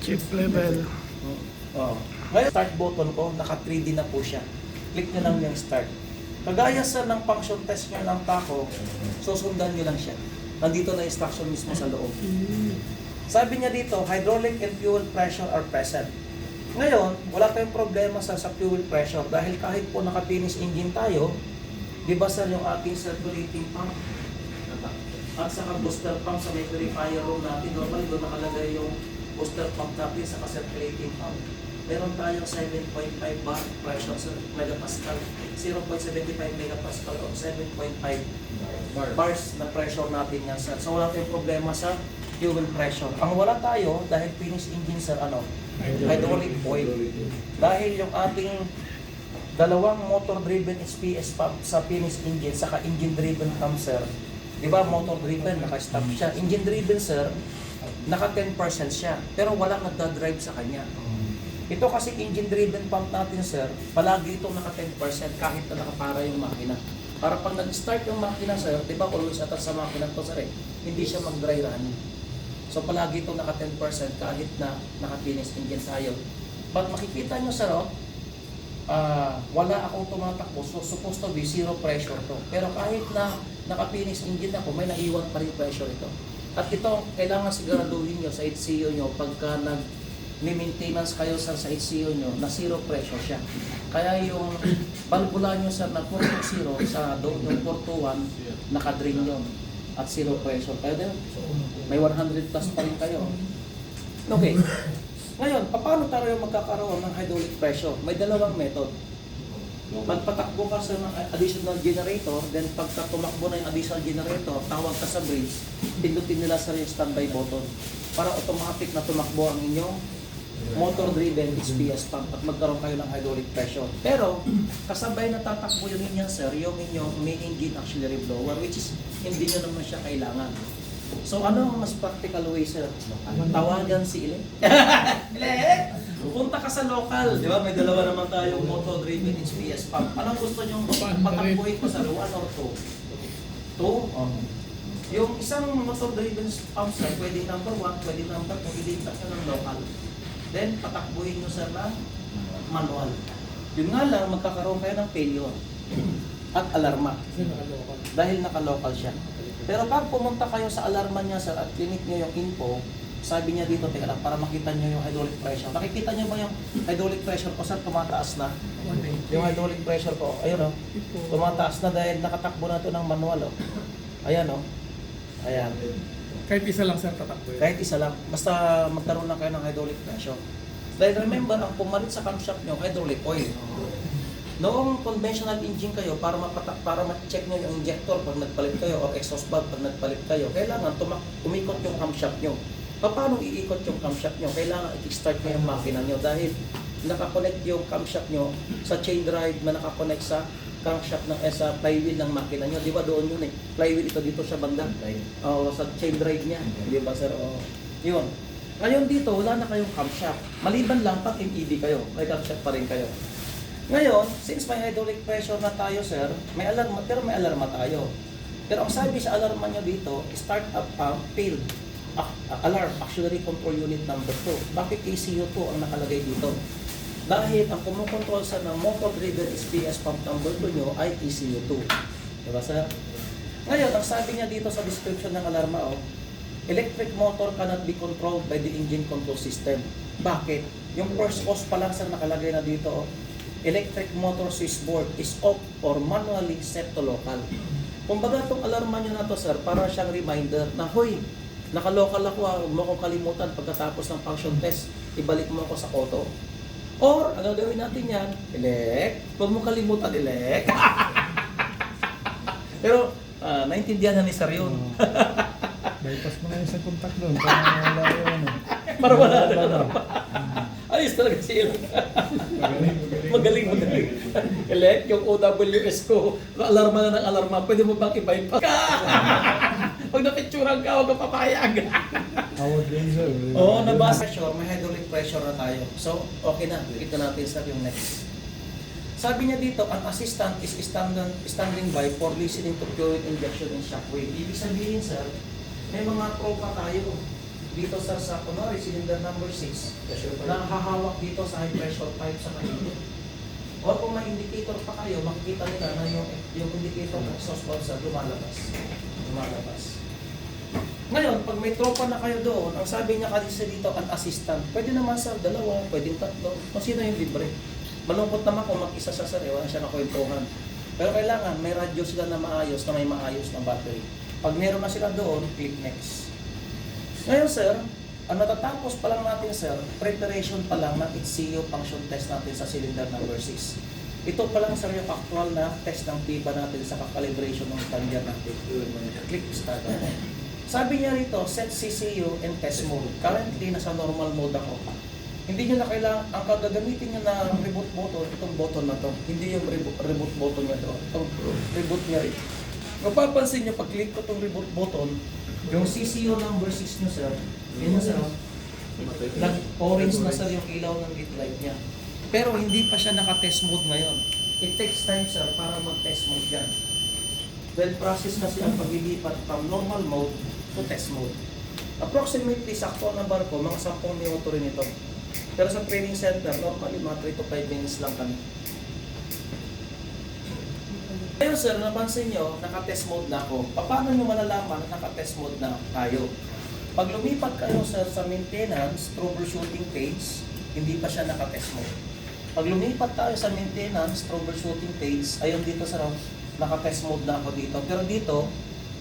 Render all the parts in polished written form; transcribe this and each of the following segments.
Chip level. Oh. Ngayon, start button ko, naka 3D na po siya. Click nyo lang yung start. Kagaya sir ng function test nyo ng tako, susundan nyo lang siya. Nandito na instruction mismo sa loob. Sabi niya dito, hydraulic and fuel pressure are present. Ngayon, wala tayong problema sa fuel pressure dahil kahit po naka-finish engine tayo, di ba sir yung ating circulating pump at saka booster pump sa may purifier room natin, normally doon nakalagay yung booster pump natin sa circulating pump. Meron tayong 7.5 bar pressure sa megapascal, 0.75 megapascal o 7.5 bars na pressure natin yan sir. So wala tayong problema sa fuel pressure. Ang wala tayo dahil finish engine sir, hydraulic oil. Dahil yung ating dalawang motor-driven SPS pump sa finish engine, saka engine-driven pump sir, di ba motor-driven, naka-stop siya. Engine-driven sir, naka 10% siya, pero walang nagda-drive sa kanya. Ito kasi engine-driven pump natin sir, palagi itong naka 10% kahit na nakapara yung makina. Para pag nag-start yung makina sir, di ba always attach sa makina to sir hindi siya mag-dry run. So palagi itong naka 10% kahit na naka-finish engine tayo. Pag makikita nyo sir, wala akong tumatakbo, so supposed to be zero pressure to. Pero kahit na naka-finish engine ako, may naiwan pa rin pressure ito. At ito, kailangan siguraduhin nyo sa HCO nyo pagka nag-maintenance kayo sa HCO nyo na zero pressure siya. Kaya yung valvula nyo sir na 4.0 sarado, yung 4.1 naka-drain yun at zero pressure. Kaya din, may 100 plus pa rin kayo. Okay. Ngayon, paano tayo magkakaroon ng hydraulic pressure? May dalawang method. Magpatakbo ka sa additional generator, then pagka tumakbo na yung additional generator, tawag ka sa bridge, pindutin nila sa yung standby button para automatic na tumakbo ang inyong motor-driven SPS pump at magkaroon kayo ng hydraulic pressure. Pero, kasabay na tatakbo yung inyong sir, yung inyong main engine auxiliary blower, which is hindi nyo naman siya kailangan. So, ano ang mas practical way, sir? Tawagan si Ile. Ile! Punta ka sa local. Di ba? May dalawa naman tayong motor-driven HPS pump. Anong gusto nyo patakbuhin ko sa 1 or 2? 2? Yung isang motor-driven pump, sir, pwede number 1, pwede number 2, ilipat nyo ng local. Then, patakbuhin nyo, sir, ng manual. Yun nga lang, magkakaroon kayo ng failure at alarma. Dahil naka-local siya. Pero pag pumunta kayo sa alarma niya sir at clinic niyo yung info, sabi niya dito, teka lang, para makita niyo yung hydraulic pressure. Nakikita niyo ba yung hydraulic pressure ko sir, tumataas na? Yung hydraulic pressure ko, ayun tumataas na dahil nakatakbo na ito ng manual Ayan Ayan. Kahit isa lang sir tatakbo yun. Kahit isa lang, basta magkaroon lang kayo ng hydraulic pressure. Dahil remember, ang pumalit sa camshaft niyo, hydraulic oil. Noong conventional engine kayo, para ma-check nyo yung injector pag nagpalit kayo or exhaust valve pag nagpalit kayo, kailangan umikot yung camshaft nyo. Paano iikot yung camshaft nyo? Kailangan i-start nyo yung makina nyo dahil nakakonect yung camshaft nyo sa chain drive na nakakonect sa crankshaft sa flywheel ng makina nyo. Di ba doon yun flywheel ito dito sa banda. Sa chain drive niya. Di ba sir? Yun. Ngayon dito, wala na kayong camshaft. Maliban lang pag MED kayo, may camshaft pa rin kayo. Ngayon, since may hydraulic pressure na tayo sir, may alarma tayo. Pero ang sabi sa alarma nyo dito, start up pump failed. Alarm, auxiliary control unit number 2. Bakit ACU2 ang nakalagay dito? Dahil ang kumukontrol sa ng motor-driven SPS pump number 2 nyo ay ECU2. Diba sir? Ngayon, ang sabi niya dito sa description ng alarma, electric motor cannot be controlled by the engine control system. Bakit? Yung first cause pa lang sir nakalagay na dito, electric motor switchboard is off or manually set to local. Kumbaga itong alarma nyo na to sir, para siyang reminder na, hoy, naka-local ako huwag mo akong kalimutan pagkatapos ng function test, ibalik mo ako sa auto. Or, ang gagawin natin yan, huwag mo kalimutan, Pero, naintindihan na ni sir yun. Bypass mo na yung sa contact doon. Para wala yun. Para wala na. Ayos talaga si Ilan. Magaling. Yung OWS ko, alarma na ng alarma, pwede mo bang i-bypass? Pag napicturan ka, huwag ka papayag. Hawag din sir. Nabasa. May hydraulic pressure na tayo. So, okay na. Kita natin sa yung next. Sabi niya dito, an assistant is standing by for listening to fluid injection and shockwave. Ibig sabihin sir, may mga tropa tayo dito sa kunwari, cylinder number 6, na hahawak dito sa high pressure pipe sa kanila. O kung may indicator pa kayo, makikita nila na yung indicator ng exhaust valve sa lumalabas. Ngayon, pag may tropa na kayo doon, ang sabi niya kasi dito, an assistant. Pwede naman sa dalawa, pwede tatlo. Kung sino yung libre. Malungkot naman kung mag-isa sa sarili, wala siya nakwentuhan. Pero kailangan, may radyo sila na maayos, na may maayos na battery. Pag meron na sila doon, click next. Ngayon sir, ang natatapos pa lang natin sir, preparation pa lang ng HCU function test natin sa cylinder number 6. Ito pa lang sir yung actual na test ng PIBA natin sa calibration ng standard natin. Click start. Sabi niya rito, set CCU and test mode. Currently, nasa normal mode ako. Hindi nyo na kailangan, ang gagamitin nyo na reboot button, itong button na to. Hindi yung reboot button niya to. Itong reboot niya rin. Mapapansin nyo, pag click ko itong reboot button, yung CCU number 6 nyo sir, yun nyo sir, nag-orange na sir yung ilaw ng lit light niya. Pero hindi pa siya naka-test mode ngayon. It takes time sir para mag-test mode yan. Well, process kasi ang paglilipat from normal mode to test mode. Approximately, sakto na barko, mga 10 minuto rin ito. Pero sa training center, normally mga 3 to 5 minutes lang kami. Ngayon sir, napansin nyo, naka-test mode na ako. Paano nyo malalaman na naka-test mode na tayo? Pag lumipat kayo sa maintenance, troubleshooting page, hindi pa siya naka-test mode. Pag lumipat tayo sa maintenance, troubleshooting page, ayun dito sa naka-test mode na ako dito. Pero dito,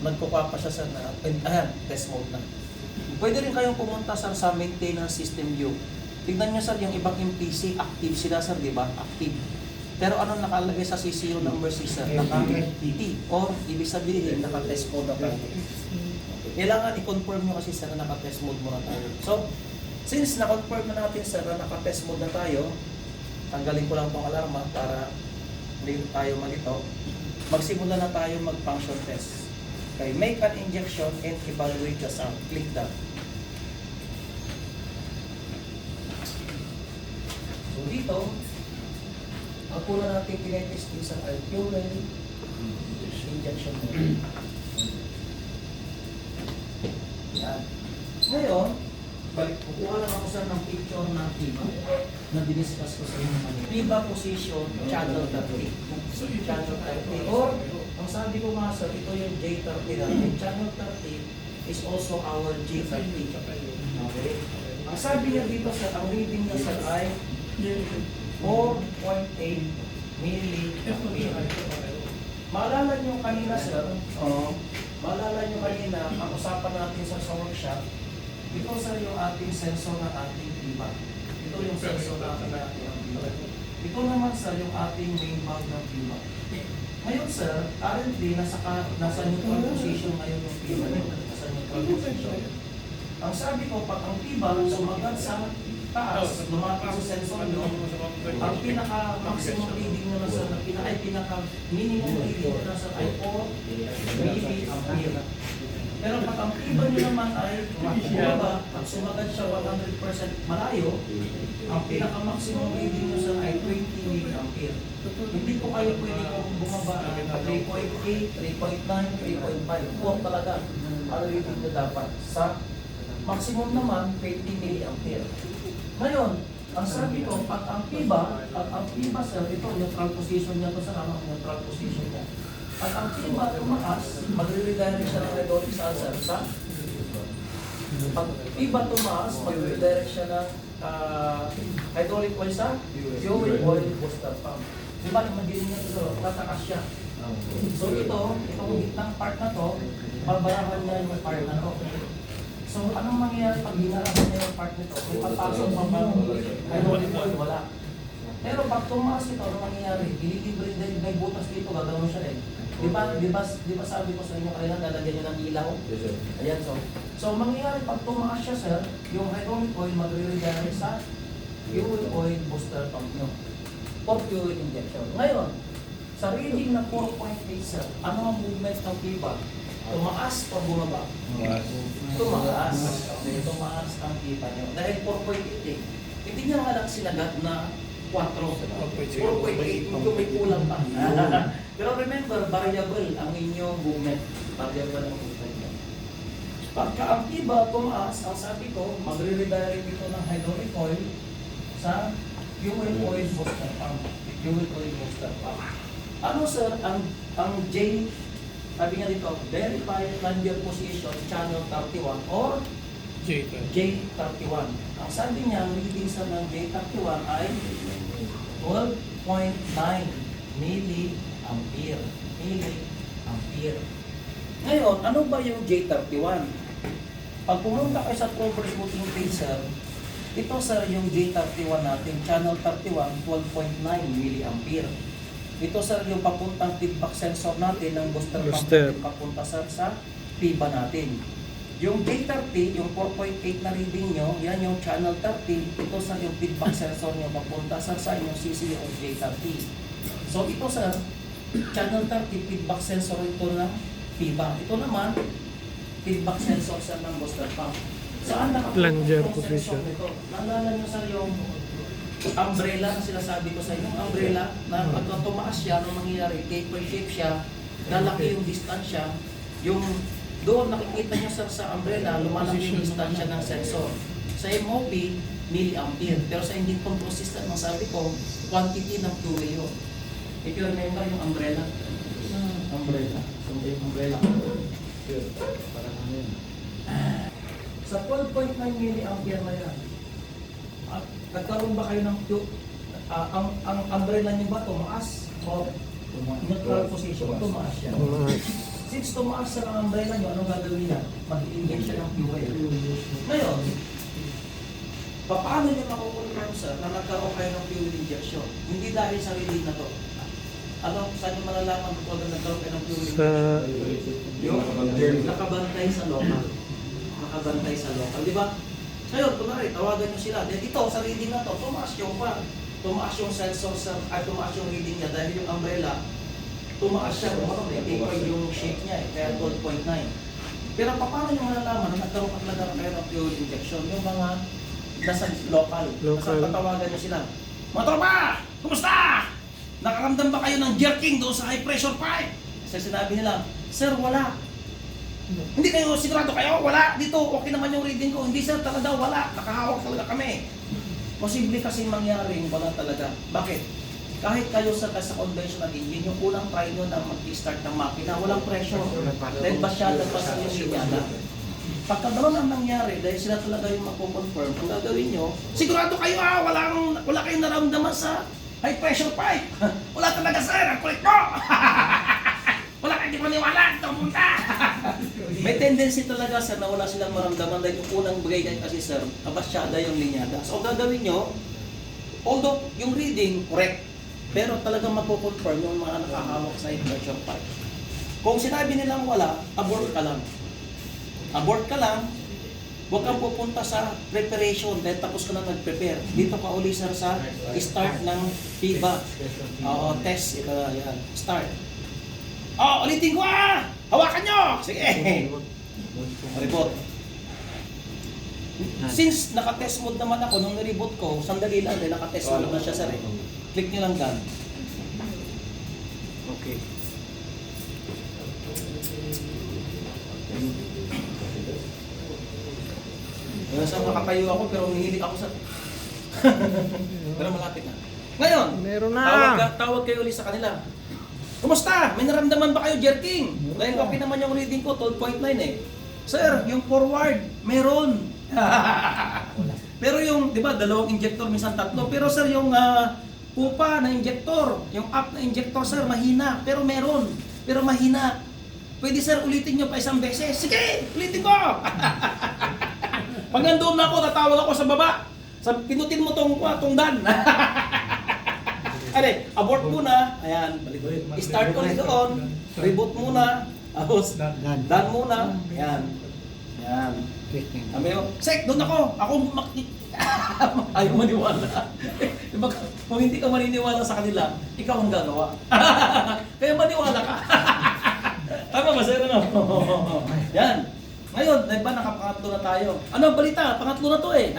nagkukuha pa siya sa ayan, test mode na. Pwede rin kayong pumunta sir, sa maintenance system view. Tignan nyo sir, yung ibang MPC, active sila sir, di ba? Active. Pero ano nakalagay sa CCU number 6 sir? Naka-PT. Or, ibig sabihin, naka-test mode na tayo. Kailangan i-confirm nyo kasi sir na naka-test mode muna tayo. So, since na-confirm na natin sir na naka-test mode na tayo, tanggalin ko lang itong alarma para hindi tayo malito. Magsimula na tayo mag-function test. Okay, make an injection and evaluate the sound. Click that. So dito, ang pula natin tinetesting sa fuel injection mode. Yan. Ngayon, kukuha lang ako sa ng picture ng PIBA na diniscuss ko sa inyo kanina. PIBA position, channel 30. Channel 30. Or, ang sabi ko nga sir, ito yung J30 natin. Channel 30 is also our J30. Okay? Ang sabi niya dito sir, ang reading niya sir ay 4.8 milliampere. Maalala niyo kanina sir, maalala niyo kanina, ang usapan natin sa workshop, ito sir yung ating sensor ng ating PIBA. Ito yung sensor natin ng PIBA. Ito naman sir yung ating main valve ng PIBA. Ngayon sir, currently nasa neutral position ngayon yung PIBA. Nasa neutral position. Ang sabi ko, pag ang PIBA sumagat sa taas, lumapit sa sensor nyo, ang pinaka-maximum reading nyo na sir, pinaka-minimum reading nyo na sir ay 4 milliampere. Pero pag ang PIBA nyo naman ay pag sumagat siya 100% malayo, ang pinaka-maximum reading nyo sir ay 20 milliampere. Hindi po kayo pwede kung bumaba 3.8, 3.9, 3.5. 4 talaga ang reading nyo dapat. Sa maximum naman, 20 milliampere. Ngayon, ang sabi ko, pag ang PIBA sir, ito neutral position niya to sa neutral position niya. At ang PIBA tumaas, magre-redirect siya ng hydraulic sensor sa pag PIBA tumaas, magre-redirect siya ng hydraulic oil sa fuel oil booster pump. Diba, imagine niya ito, tatakas siya. So itong gitnang part na to, babarahan niya yung part na to. So anong mangyayari pag binarahan niya yung part nito? May papasok pa bang hydraulic oil? Wala. Pero pag tumaas ito, ano mangyayari? Ililibre din, may butas dito, gagawin siya eh. Di ba sabi ko sa inyo kanina, lalagyan niyo ng ilaw? Yes, sir. Ayan, so mangyayari pag tumaas siya, sir, yung hydraulic oil magre-redirect sa fuel oil booster pump nyo for fuel injection. Ngayon, sa reading na 4.8, sir, ano ang movement ng PIBA? Tumaas o bumaba? Tumaas. Okay, tumaas ang PIBA nyo. Dahil 4.8 eh. Hindi niya nga lang sinagat na 4.8, medyo may kulang pa. Pero remember, variable ang inyong movement. Variable ang movement nyo. Pagka ang tiba tumaas, ang sabi ko, magre-redirect ito ng hydraulic oil sa fuel oil booster pump. Fuel oil booster pump. Ano sir, ang J, sabi nga dito, verified plunger position channel 31 or J31. Ang sabi niya, ang reading sa ng J31 ay 12.9 milliampere. Milliampere. Ngayon, ano ba yung J31? Pag pumunta kayo sa troubleshooting page, sir, ito sir yung J31 natin, channel 31, 12.9 milliampere. Ito sir yung papuntang feedback sensor natin ng booster pump natin papunta sir sa PIBA natin. Yung J30, yung 4.8 na reading nyo, yan yung channel 30, ito sir yung feedback sensor nyo papunta sir sa inyong CCU of J30. So ito sir, channel 30 feedback sensor ito na PIBA. Ito naman, feedback sensor sa ng booster pump. Saan Plunger nakatutok yung sensor position. nito? Naalala nyo sir yung umbrella na sinasabi ko sa inyo, yung umbrella na pagka tumaas siya, anong mangyayari, taper shape siya, lalaki yung distansya, yung doon nakikita nyo sir sa umbrella, lumalaki yung distansya ng sensor. Sa MOP, milliampere. Pero sa engine control system, ang sabi ko, quantity ng fuel yun. If you remember yung umbrella, umbrella. So, yung umbrella. Parang ano yun. Sa 12.9 milliampere na yan, nagkaroon ba kayo ng ang umbrella niyo ba tumaas? O neutral position, tumaas siya. Since tumaas sa ang umbrella niyo, anong gagawin niya? Mag-inject siya ng fuel. Ngayon, paano niyo makukonfirm sir na nagkaroon kayo ng fuel injection? Hindi dahil sa reading na to. Ano, saan niyo malalaman kung nagkaroon kayo ng fuel injection? Yung nakabantay sa local. Nakabantay sa local, di ba? Ngayon, kunwari, tawagan nyo sila. Then ito, sa reading na to, tumaas yung par. Tumaas yung sensor ay tumaas yung reading niya dahil yung umbrella, tumaas siya kung ano, taper yung shape niya kaya 12.9. Pero paano nyo malalaman na nagkaroon ka talaga kayo ng fuel injection? Yung mga nasa local. Nasa tatawagan nyo sila. Mga tropa! Kumusta? Nakaramdam ba kayo ng jerking doon sa high pressure pipe? Kasi sinabi nila, sir, wala. Hindi kayo sigurado kayo, wala. Dito, okay naman yung reading ko. Hindi sir, talaga wala. Nakahawak talaga kami. Posible kasi mangyaring wala talaga. Bakit? Kahit kayo sa conventional engine, yung unang try nyo na mag-start ng makina, walang pressure. Dahil basyada pa sa yung linyada. Pagka gano'n ang nangyari, dahil sila talaga yung magpo-confirm, kung gagawin nyo, sigurado kayo wala kayong naramdaman sa high pressure pipe. Wala talaga sir, ang kulit mo! Wala kayong maniwala, tumunta! May tendency talaga sir na wala silang maramdaman dahil yung unang bagay kasi sir, kabasyada yung linyada. So ang gagawin nyo, although yung reading, correct, pero talagang magpo-confirm yung mga nakahawak sa high pressure pipe. Kung sinabi nilang wala, abort ka lang. Abort ka lang, huwag kang pupunta sa preparation dahil tapos ka na nag-prepare. Dito ka uli sir sa start ng PIBA. Oo, test. Yan. Start. Ulitin ko Hawakan nyo! Sige! Reboot. Since naka-test mode naman ako, nung nireboot ko, sandali lang dahil naka-test mode na siya sir. Click nyo lang done. Okay. Nasa makatayo ako pero humihilig ako sa... pero malapit na. Ngayon, Meron na. tawag kayo ulit sa kanila. Kumusta? May naramdaman ba kayo jerking? Dahil okay naman yung reading ko, 12.9 eh. Sir, yung forward, meron. Pero yung, di ba, dalawang injector, minsan tatlo. Pero sir, yung pupa na injector, yung up na injector, sir, mahina. Pero meron. Pero mahina. Pwede sir, ulitin nyo pa isang beses. Sige, ulitin ko! Pag nandoon na ako, tatawag ako sa baba. Pinutin mo tong dan. Ate, abort muna. Ayan, balik. Start ulit doon. Reboot muna. Tapos, done muna. Ayan. Ayan. Sabi ko, Sek, doon ako. Ako ayaw maniwala. Diba, kung hindi ka maniniwala sa kanila, ikaw ang gagawa. Kaya maniwala ka. Tama ba, sir? Ano? Yan. Ngayon, diba, nakapangatlo na tayo. Ano ang balita? Pangatlo na to eh.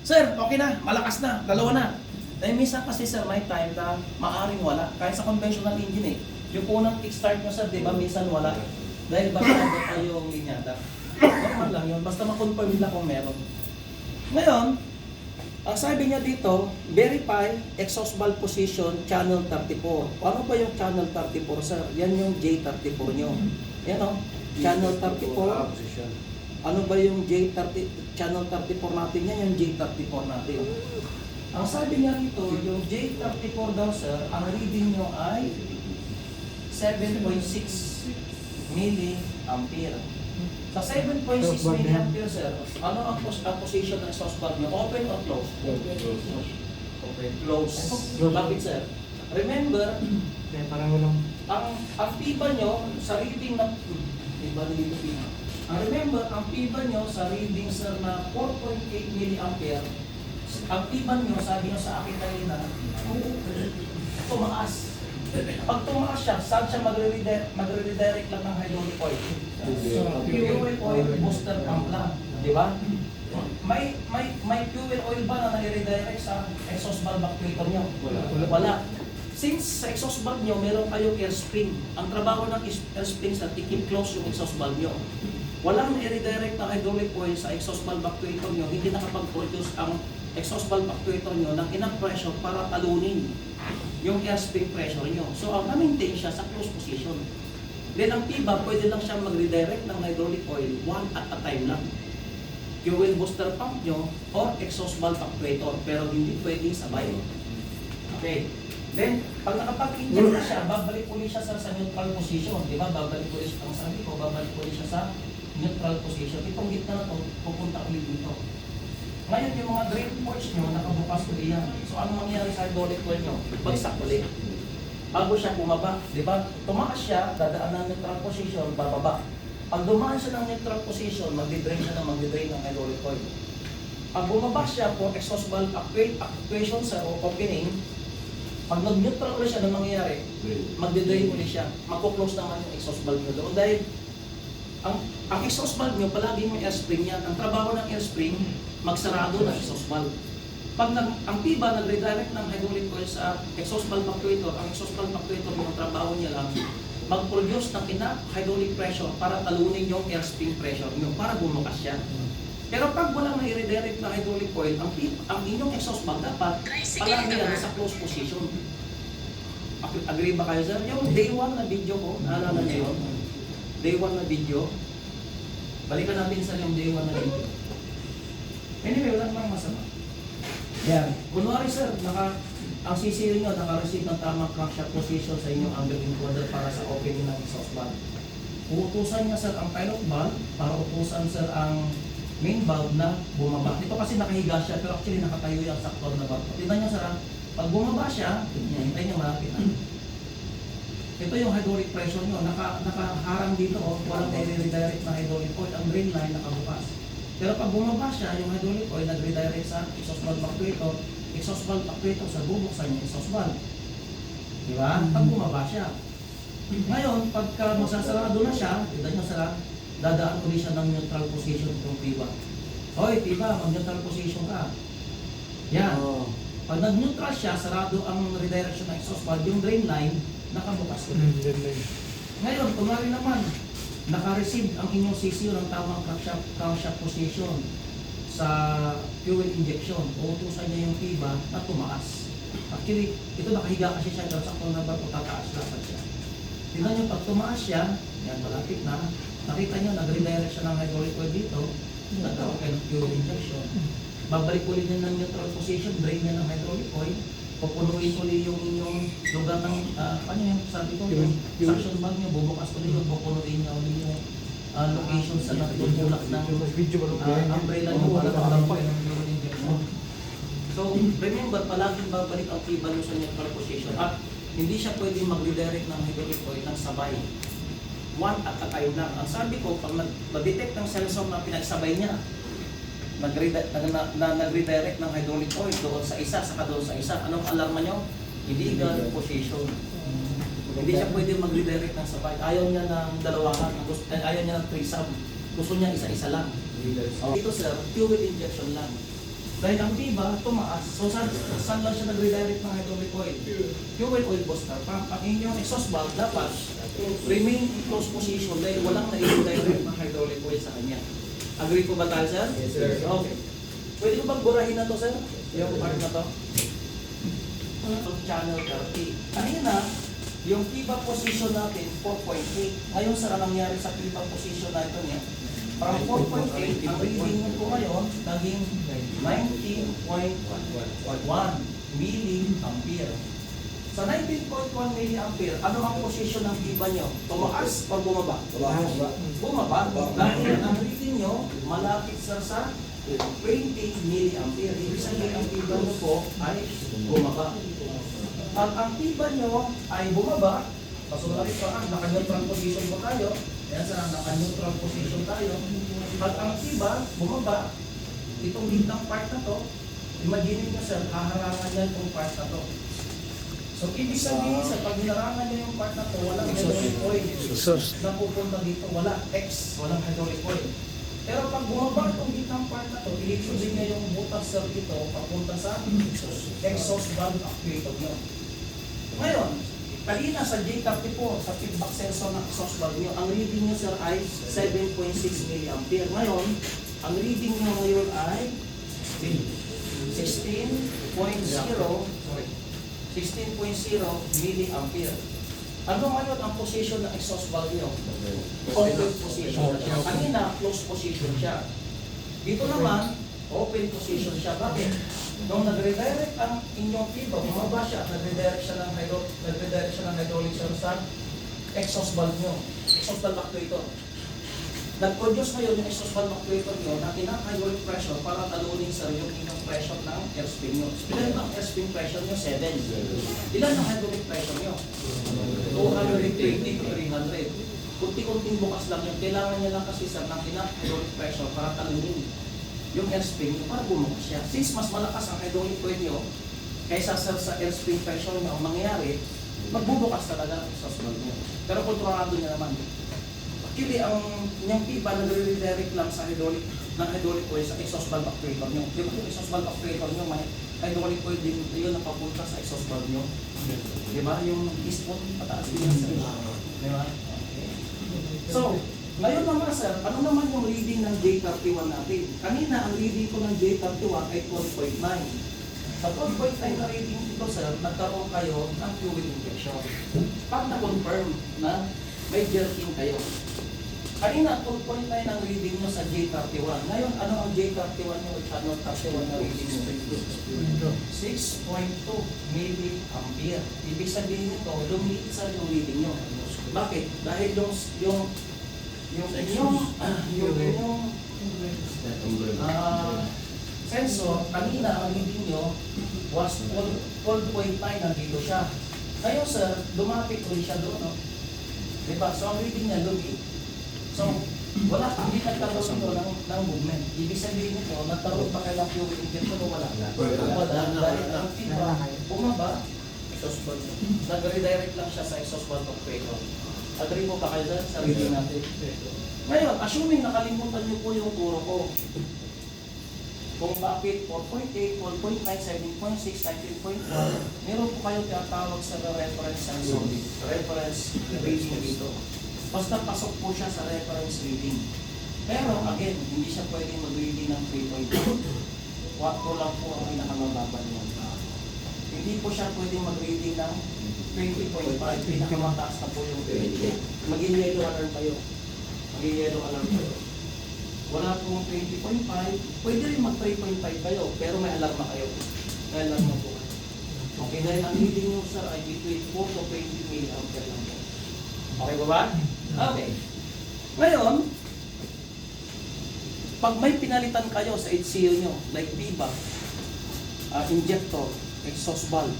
Sir, okay na. Malakas na. Dalawa na. Dahil minsan kasi sir, may time na maaaring wala. Kahit sa conventional engine eh. Yung unang kickstart nyo sir, di ba, minsan wala. Dahil basyado pa yung linyada. Normal lang yun, basta ma-confirm nila kung meron. Ngayon, ang sabi niya dito, verify exhaust valve position channel 34. Ano ba yung channel 34, sir? Yan yung J34 nyo. Yan o, channel 34. Ano ba yung channel 34 natin? Yan yung J34 natin. Ang sabi niya rito, yung J34 daw, sir, ang reading nyo ay 7.6 milliampere. Sa 7.6 milliampere, sir, ano ang position ng exhaust valve nyo? Open or close? Open. Close. Bakit, sir? Remember, Parang walang... ang piba nyo sa reading na... Iba dito piba. Remember, ang piba nyo sa reading, sir, na 4.8 milliampere, ang piba nyo, sabi nyo sa akin kanina, tumaas. Pag tumaas siya, saan siya magre-redirect lang ng hydraulic oil? Fuel oil booster pump lang, di ba? May fuel oil ba na nai-redirect sa exhaust valve actuator nyo? Wala. Since sa exhaust valve nyo, meron kayong air spring. Ang trabaho ng air spring sa keep close yung exhaust valve nyo. Walang nai-redirect na hydraulic oil sa exhaust valve actuator nyo, hindi nakapag-produce ang exhaust valve actuator nyo ng enough pressure para talunin yung air spring pressure nyo. So, ang na-maintain siya sa close position. Then, ang PIBA, pwede lang siya mag-redirect ng hydraulic oil one at a time lang. Fuel booster pump nyo or exhaust valve actuator, pero hindi pwede sabay. Okay. Then, pag nakapag-inject na siya, babalik ulit siya sa neutral position. Di ba? Babalik ulit siya, ang sabi ko, babalik ulit siya sa neutral position. Itong gitna na to, pupunta ulit dito. Ngayon, yung mga drain ports nyo, nakabukas ulit yan. So, ano mangyayari sa hydraulic oil nyo? Bagsak ulit. Bago siya bumaba, di ba? Tumaas siya, dadaan ng neutral position, bababa. Pag dumaan siya ng neutral position, magdidrain siya ng hydraulic oil. Pag bumaba siya for exhaust valve actuation sa opening, pag nag-neutral ulit siya, ano mangyayari? Magdidrain ulit siya. Magko-close naman yung exhaust valve nyo doon. Dahil, ang exhaust valve nyo, palagi may air spring yan. Ang trabaho ng air spring, magsarado ng exhaust valve. Pag ang PIBA nag-redirect ng hydraulic oil sa exhaust valve actuator, ang exhaust valve actuator yung trabaho niya lang, mag-produce ng enough hydraulic pressure para talunin yung air spring pressure nyo, para bumukas siya. Pero pag walang nai-redirect na hydraulic oil, ang inyong exhaust valve dapat palagi yan sa close position. Agree ba kayo, sir? Yung day 1 na video ko, naalala niyo yun? Day 1 na video. Balikan natin sa yung day 1 na video. Anyway, wala namang masama. Yan. Kunwari, sir, ang CCU nyo, naka-receive ng tamang crankshaft position sa inyong angle encoder para sa opening ng exhaust valve. Uutusan niya, sir, ang pilot valve para utusan, sir, ang main valve na bumaba. Ito kasi nakahiga siya, pero actually nakatayo yung saktor na valve. Tignan niyo, sir, pag bumaba siya, hintayin niyo malapit na. Ito yung hydraulic pressure nyo, nakaharang dito, walang nai-redirect na hydraulic oil, ang drain line nakabukas. Pero pag bumaba siya, yung hydraulic oil nag-redirect sa exhaust valve actuator sa bubuksan yung exhaust valve. Di ba? Pag bumaba siya. Ngayon, pagka masasarado na siya, tignan nyo sila, dadaan ulit siya ng neutral position itong PIBA. Hoy, PIBA, mag-neutral position ka. Yan. Pag nag-neutral siya, sarado ang redirection ng exhaust valve, yung drain line, nakabukas ulit. Ngayon, kunwari naman, naka-receive ang inyong CCU ng tamang crankshaft position sa fuel injection. Uutusan niya yung PIBA na tumaas. Actually, ito nakahiga kasi siya, pero sakto na ba o tataas dapat siya. Tingnan nyo, pag tumaas siya, yan, malapit na, nakita nyo, nag-redirect siya ng hydraulic oil dito, nagkaroon kayo ng fuel injection. Babalik ulit niya ng neutral position, drain niya ng hydraulic oil, pupunuin ulit yung inyong lugar ng, ano yung sabi ko, yung suction bag nyo, bubukas ulit yung pupunuin niya ulit yung location sa natutulak ng umbrella nyo para magkaroon kayo ng fuel injection. So, remember, palaging babalik ang PIBA nyo sa neutral position at hindi siya pwedeng mag-redirect ng hydraulic oil ng sabay. One at a time lang. Ang sabi ko, pag nag-detect ng sensor na pinagsabay niya, nag-redirect ng hydraulic oil doon sa isa, saka doon sa isa. Anong alarma nyo? Illegal position. Hindi siya pwede mag-redirect ng sabay. Ayaw niya ng dalawahan, ayaw niya ng threesome. Gusto niya isa-isa lang. Ito, sir, fuel injection lang. Dahil ang piba, tumaas. So saan lang siya nag-redirect ng hydraulic oil? Fuel oil booster pump. Ang inyong exhaust valve dapat remain in close position dahil walang na-redirect ng hydraulic oil sa kanya. Agree po ba tayo, sir? Yes, sir. Okay. Pwede ko bang burahin na to, sir? Yung part na to? Channel 30. Kanina, yung piba position natin, 4.8. Ngayon, sir, ang nangyari sa piba position natin niya, from 4.8, ang reading nyo po ngayon, naging 19.1 milliampere. Sa 19.1 milliampere, ano ang position ng piba nyo? Tumaas o bumaba? Bumaba. Dahil ang reading nyo, malapit sa 20 milliampere. Ibig sabihin ang piba nyo po ay bumaba. At ang piba nyo ay bumaba, pasunod pa ang naka-neutral position po tayo. Ayan sa naka-neutral position tayo. At ang piba, bumaba, itong gitnang part na to, imagine nyo sir, haharangan niya itong part na to. So, ibig sabihin sa pag hinarangan niya yung part na to, walang hydraulic oil na pupunta dito, wala X, walang hydraulic oil. Pero pag bumaba itong gitnang part na to, i-exhaust niya yung butas sir dito, papunta sa exhaust valve actuator nyo. Ngayon, kanina sa J30 po, sa feedback sensor ng exhaust valve nyo, ang reading nyo sir ay 7.6 milliampere. Ngayon, ang reading nyo ngayon ay 16.0 milliampere. Ano ngayon ang position ng exhaust valve nyo? Open position siya. Kanina, closed position siya. Dito naman, open position siya. Bakit? Nung nag-redirect ang inyong piba, bumaba siya, nag-redirect siya ng hydraulic sa exhaust valve nyo. Exhaust valve actuator. Nag-produce ngayon yung exhaust valve actuator nyo na kinaka-hydraulic pressure para talunin sa yung inyong pressure ng airspin nyo. Ilan ang airspin pressure nyo? 7. Ilan ang hydraulic pressure nyo? 220 to 300. Kunti-kunting bukas lang yun. Kailangan niya lang kasi sa ng hydraulic pressure para talunin yung airspin nyo para bumukas siya. Since mas malakas ang hydraulic oil nyo kaysa sa airspin pressure nyo ang mangyayari, magbubukas talaga ang exhaust valve nyo. Pero kontrolado niya naman. Actually, ang inyong piba nagre-redirect lang sa hydraulic oil sa exhaust valve actuator nyo. Di ba yung exhaust valve actuator nyo, may hydraulic oil din yun ang papunta sa exhaust valve nyo. Di ba? Yung piston, pataas din yan sa di ba? Okay. So, ngayon naman sir, ano naman yung reading ng J31 natin? Kanina, ang reading ko ng J31 ay 12.9. Sa 12.9 na reading ito sir, nagkaroon kayo ng fluid injection. Pag na-confirm na may jerking kayo. Kanina, 12.9 ang reading nyo sa J31. Ngayon, ano ang J31 nyo o channel 31 na reading nyo? 6.2 milliampere. Ibig sabihin nito, lumiit sa yung reading nyo. Bakit? Dahil yung sensor, kanina ang reading nyo was 12.9 nandito siya. Ngayon sir, lumapit ulit siya doon. No? Diba? So ang reading niya lumiit. So, hindi nagkaroon ito ng movement. Ibig sabihin nito, nagkaroon pa kayo ng fluid injection o wala? Wala. Dahil ang piba, bumaba, exhaust valve. Nag-redirect lang siya sa exhaust valve of pressure. Agree po ba kayo dyan sa reading natin? Ngayon, assuming nakalimutan niyo po yung turo ko. Kung bakit 4.8, 1.9, 7.6, 19.1, meron po kayong tinatawag sa reference sensor dito. Reference reading dito. Basta pasok po siya sa reference reading. Pero again, hindi siya pwedeng mag-reading ng 3.2. Watt ko lang po ang pinakamababa niya. Hindi po siya pwedeng mag-reading ng 20.5. Pinakamataas na po yung 20. Maging yellow alarm kayo. Maging yellow alarm kayo. Wala pong 20.5. Pwede rin mag 3.5 kayo, pero may alarma kayo. May alarma po kayo. Okay, dahil ang reading nyo sir ay between 4 to 20 milliampere lang po. Okay ba ba? Okay. Ngayon, pag may pinalitan kayo sa HCU nyo, like piba, injector, exhaust valve,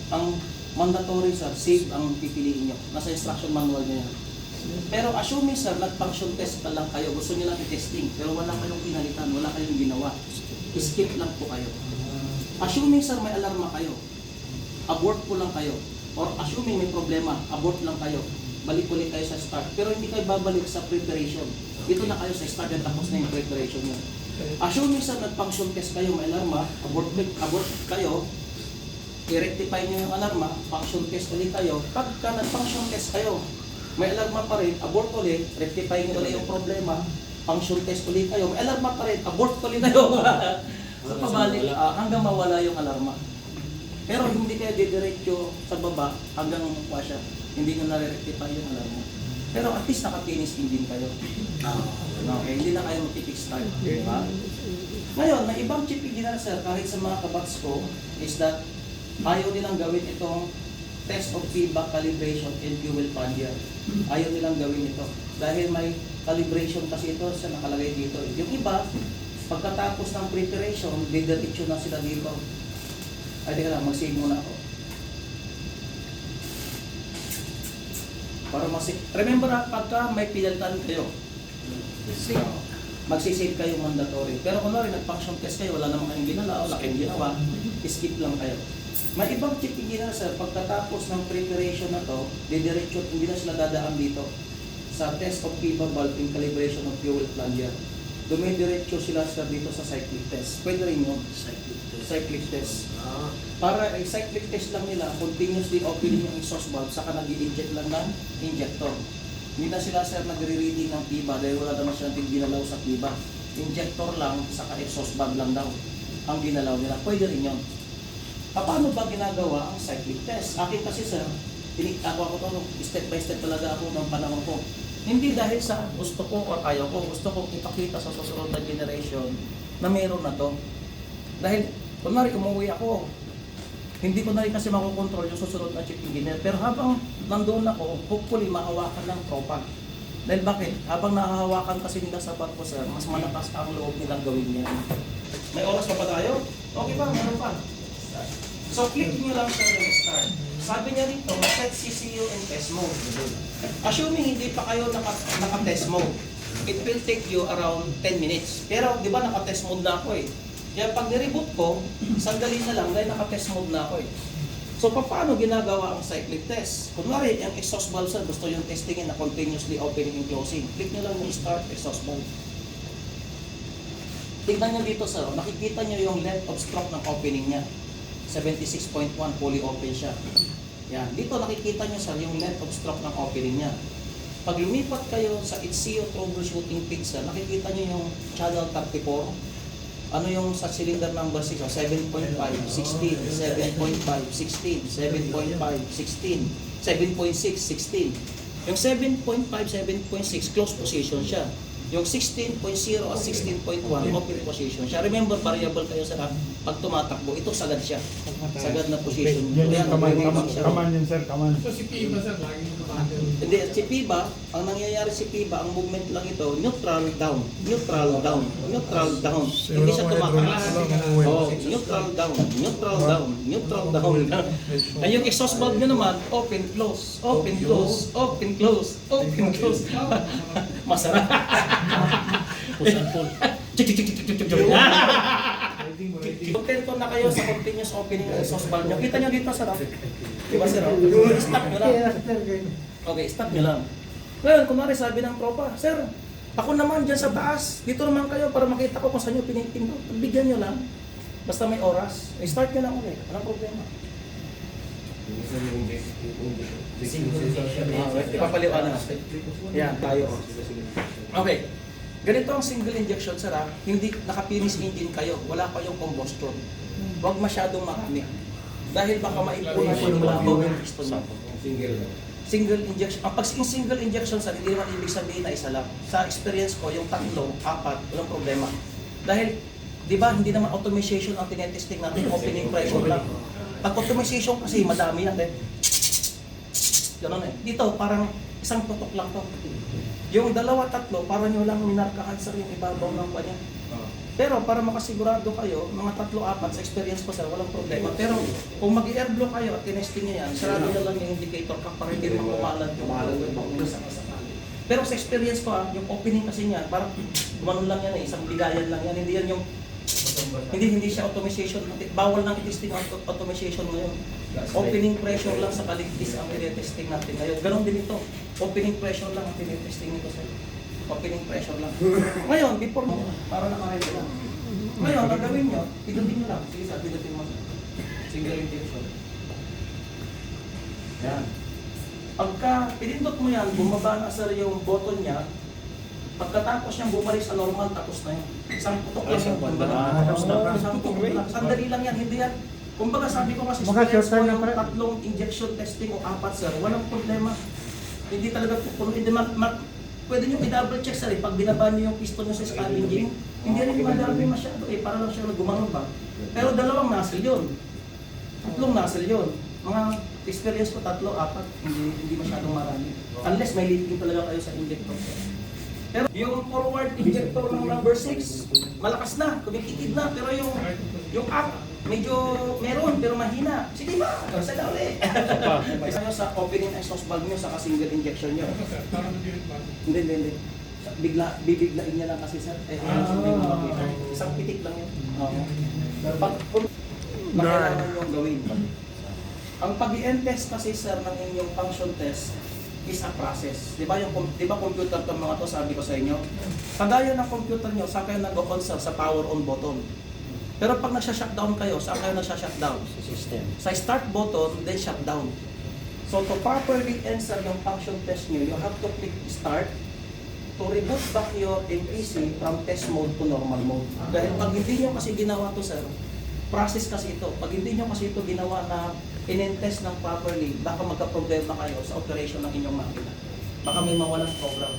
ang mandatory sir, save ang pipiliin nyo. Nasa instruction manual nyo yan. Pero assuming sir, nag-function test na lang kayo, gusto nyo lang i-testing, pero wala kayong pinalitan, wala kayong ginawa. Skip lang po kayo. Assuming sir, may alarma kayo, abort po lang kayo. Or assuming may problema, abort lang kayo. Balik ulit kayo sa start. Pero hindi kayo babalik sa preparation. Dito na kayo sa start at tapos na yung preparation nyo. Assuming sa nag-function test kayo, may alarma, abort kayo, i-rectify nyo yung alarma, function test ulit kayo. Pagka nag-function test kayo, may alarma pa rin, abort ulit, rectify nyo ulit yung problema, function test ulit kayo, may alarma pa rin, abort ulit kayo. So pabalik, hanggang mawala yung alarma. Pero hindi kayo didiretso sa baba hanggang mukha siya. Hindi nyo nare-rectify yung alarma. Pero at least naka-finish engine kayo. Okay, hindi na kayo mag-kickstart. Diba? Ngayon, may ibang chip engineer sir, kahit sa mga kabats ko, is that ayaw nilang gawin itong test of feedback, calibration, and fuel plunger. Ayaw nilang gawin ito. Dahil may calibration kasi ito sa nakalagay dito. Yung iba, pagkatapos ng preparation, didiretso na sila dito. Ay, teka lang, mag-save muna ako. Para remember pagka may pinalitan kayo, magsisave kayo mandatory. Pero kung nag-function test kayo, wala naman kayong ginala, wala kayong ginawa, skip lang kayo. May ibang chip engineer sir, pagkatapos ng preparation na to, didiretso, hindi na sila dadaan dito sa test of PIBA valve and calibration of fuel plunger. Dumidiretso sila dito sa cyclic test. Pwede rin yun. Cyclic test. Para cyclic test lang nila, continuously opening yung exhaust valve, saka nag-i-inject lang ng injector. Hindi na sila sir nagre-reading ng PIBA dahil wala naman silang ginalaw sa PIBA. Injector lang, saka exhaust valve lang daw ang ginalaw nila. Pwede rin yun. Paano ba ginagawa ang cyclic test? Akin kasi sir, ako step by step talaga ako ng panahon ko. Hindi dahil sa gusto ko o ayaw ko, gusto ko ipakita sa susunod na generation na meron na to. Dahil, kunwari umuwi ako, hindi ko na rin kasi makokontrol yung susunod na chief engineer. Pero habang nandoon ako, hopefully mahawakan ng tropa. Dahil bakit? Habang nahahawakan kasi nila sa barko sir, mas malakas ang loob nilang gawin yan. May oras pa ba tayo? Okay pa, meron pa. So click nyo lang sa yung start. Sabi niya dito, set CCU in test mode. Assuming hindi pa kayo naka-test mode, it will take you around 10 minutes. Pero di ba naka-test mode na ako eh. Kaya pag nireboot ko, sandali na lang dahil naka-test mode na ako eh. So paano ginagawa ang cyclic test? Kunwari, yung exhaust valve sir, gusto yung testingin na continuously opening and closing. Click nyo lang yung start exhaust valve. Tignan nyo dito sir, nakikita nyo yung length of stroke ng opening niya. 76.1 fully open siya. Yan. Dito nakikita nyo sir yung length of stroke ng opening niya. Pag lumipat kayo sa HCO troubleshooting page sir, nakikita nyo yung channel 34. Ano yung sa cylinder number 6? 7.5, 16, 7.5, 16, 7.5, 16, 7.6, 16. Yung 7.5, 7.6 close position siya. Yung 16.0 at 16.1 open position siya. Remember, variable kayo sa pag tumatakbo. Ito sagad siya. Sagad na position. Yan Kaya yung kaman, nag-reading siya. kaman yun sir, kaman. So si Piba sir, lagi yung kapatid. Hindi, si PIBA, ang nangyayari si PIBA, ang movement lang ito, neutral down, neutral down, neutral down. Hindi siya tumakas. Oh, neutral down, neutral down, neutral down. Ay yung exhaust valve nyo naman, open, close, open, close, open, close, open, close. Masarap. Push and pull. Contento na kayo sa continuous opening ng exhaust valve nyo. Kita nyo dito sa rock. Diba sir? Stop nyo lang. Okay, stop nyo lang. Ngayon, kunwari sabi ng tropa, sir, ako naman dyan sa taas. Dito naman kayo para makita ko kung saan nyo piniting ko. Bigyan nyo lang. Basta may oras. I-start nyo lang ulit. Anong problema? Ipapaliwanag natin. Yan, tayo. Okay. Ganito ang single injection sir ha. Hindi naka-finish engine kayo. Wala pa yung combustion. Huwag masyadong marami. Dahil baka maipunan yung labaw ng piston mo. Single injection. Pag single injection sir, hindi naman ibig sabihin na isa lang. Sa experience ko, yung 3, 4, walang problema. Dahil, di ba, hindi naman automation ang tinetesting natin, opening pressure lang. Pag automation kasi, madami yan. Ganun eh. Dito, parang isang tutok lang to. Yung 2, 3, para nyo lang minarkahan sa yung ibabaw ng kanya. Pero para makasigurado kayo, mga 3, 4 sa experience ko sir, walang problema. Pero kung mag-i-airblow kayo at tinesting nyo yan, sarado na lang yung indicator ka para hindi makumalan yung sakasakali. Pero sa experience ko yung opening kasi niya, parang gumanon lang yan isang bigayan lang yan. Hindi yan yung hindi siya automation. Bawal nang i-testing ang automation ngayon. Opening pressure lang sa kaligtis ang tinetesting natin ngayon. Ganon din ito. Opening pressure lang ang tinetesting nito sir. opening pressure lang. Ngayon, before mo, para nakaready lang. Ngayon, ang gawin nyo, pidutin nyo lang. Sige, sir, pidutin mo. Single injection. Yan. Pagka pinindot mo yan, bumaba na sir yung button niya, pagkatapos niyang bumalik sa normal, tapos na yun. Isang putok lang yung Tapos na. Isang putok lang. Sandali lang yan, hindi yan. Kumbaga sabi ko kasi Baka experience short ko time na yung pala. 3 injection testing o 4 sir, walang problema. Hindi talaga hindi pwede nyo i-double check sir, pag binaba nyo yung piston nyo sa scavenging, hindi rin madami masyado para lang siya gumano ba. Pero 2 nozzle yun. 3 nozzle yun. Mga experience ko 3, 4, hindi masyadong marami. Unless may leaking talaga kayo sa injector. Pero yung forward injector ng number 6, malakas na, kumikikid na, pero yung up, medyo meron, pero mahina. Sige ba? Sa ulit. Isa nyo sa opening exhaust valve nyo, sa single injection nyo. Parang nadirit ba? Hindi. Bibiglain niya lang kasi sir. Isang pitik lang yun. Pero pag kailangan yung gawin. Ang pag-i-end test kasi sir ng inyong function test is a process. Di ba computer to mga to, sabi ko sa inyo? Kagaya ng computer nyo, saan kayo nag-on sir? Sa power on button. Pero pag nagsha-shutdown kayo, saan kayo nagsha-shutdown? Sa system. Sa start button, then shutdown. So to properly answer yung function test nyo, you have to click start to reboot back your MPC from test mode to normal mode. Dahil pag hindi nyo kasi ginawa to sir, process kasi ito. Pag hindi nyo kasi ito ginawa na in-test ng properly, baka magka-problema kayo sa operation ng inyong makina. Baka may mawalang program.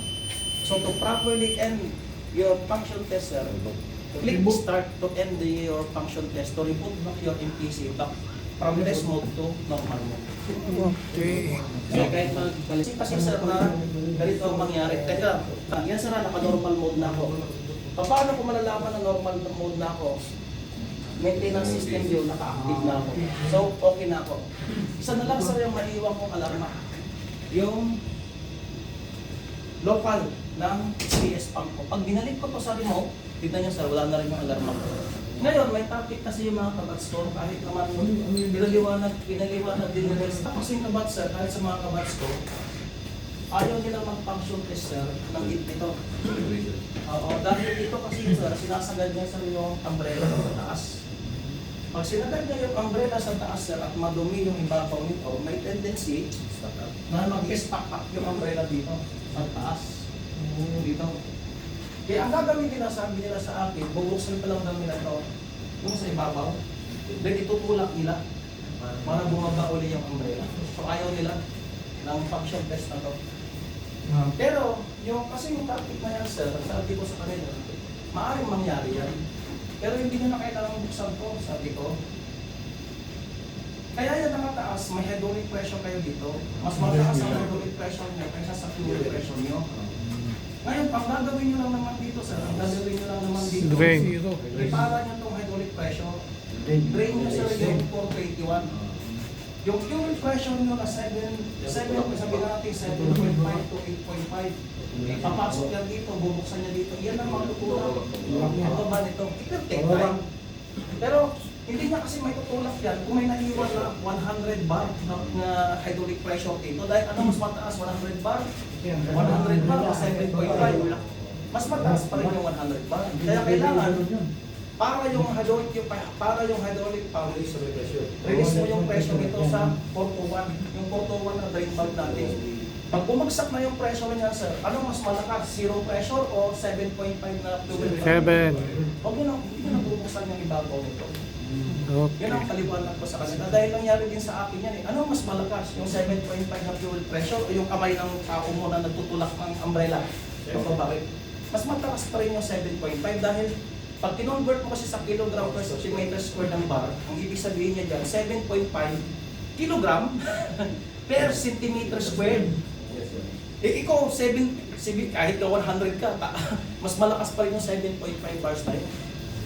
So to properly end your function test sir, click start to end your function test to reboot back your MPC back from test mode to normal mode. Okay. So kahit mag-balik. Kasi sir na ganito ang mangyari. Teka, yan sir naka-normal mode na ako. Paano ko malalaman na normal mode na ako? Maintenance system yun, naka-active na ako. So, okay na ako. Isa na lang sir yung maiiwan kong alarma. Yung local ng CS pump ko. Pag binalik ko to sa remote, tignan nyo sir, wala na rin yung alarma ko. Ngayon, may topic kasi yung mga kabats ko, kahit naman pinaliwanag din nila. Tapos yung kabats sir, kahit sa mga kabats ko, ayaw nila mag-function test sir ng ito. Oo, dahil ito kasi sir, sinasagad niya sa yung umbrella sa taas. Pag sinagad niya yung umbrella sa taas sir at madumi yung ibabaw nito, may tendency na mag-stack up yung umbrella dito sa taas. Dito. Kaya ang gagawin nila, sabi nila sa akin, bubuksan pa lang namin ito yung sa ibabaw. Then itutulak nila para bumaba uli yung umbrella. So ayaw nila ng function test na to. Pero yung kasi yung topic na yan sir, sabi ko sa kanila, maaaring mangyari yan. Pero hindi nyo na kailangan buksan ko, sabi ko. Kaya yan nakataas, may hydraulic pressure kayo dito. Mas mataas ang hydraulic pressure nyo kaysa sa fuel pressure nyo. Ngayon, pang gagawin nyo lang naman dito sir, ang gagawin nyo lang naman dito, Drain. ipara nyo itong hydraulic pressure. Drain nyo sir yung 421. Yung fuel pressure nyo na 7, sabihin natin 7.5 to 8.5. Papasok yan dito, bubuksan niya dito. Yan ang matutulak. Ito ba nito? Ito take time. Pero hindi niya kasi may tutulak yan kung may naiwan na 100 bar na hydraulic pressure dito. Dahil ano mas mataas? 100 bar? 100 bar o 7.5? Mas mataas pa rin yung 100 bar. Kaya kailangan para yung hydraulic pump, release mo yung pressure nito sa 421. Yung 421 na drain valve natin. Pag bumagsak na yung pressure niya, sir, ano mas malakas? 0 pressure o 7.5 na fuel pressure? Huwag nyo hindi nyo nabubuksan yung ibabaw nito. Yan ang paliwanag ko sa kanila. Dahil nangyari din sa akin yan eh. Ano mas malakas? Yung 7.5 na fuel pressure o yung kamay ng tao mo na nagtutulak ng umbrella? So, bakit? Mas mataas pa rin yung 7.5 dahil pag kinonvert mo kasi sa kilogram per centimeter square ng bar, ang ibig sabihin niya dyan, 7.5 kilogram per centimeter square. Eh ikaw, kahit ka 100 ka, mas malakas pa rin yung 7.5 bars tayo.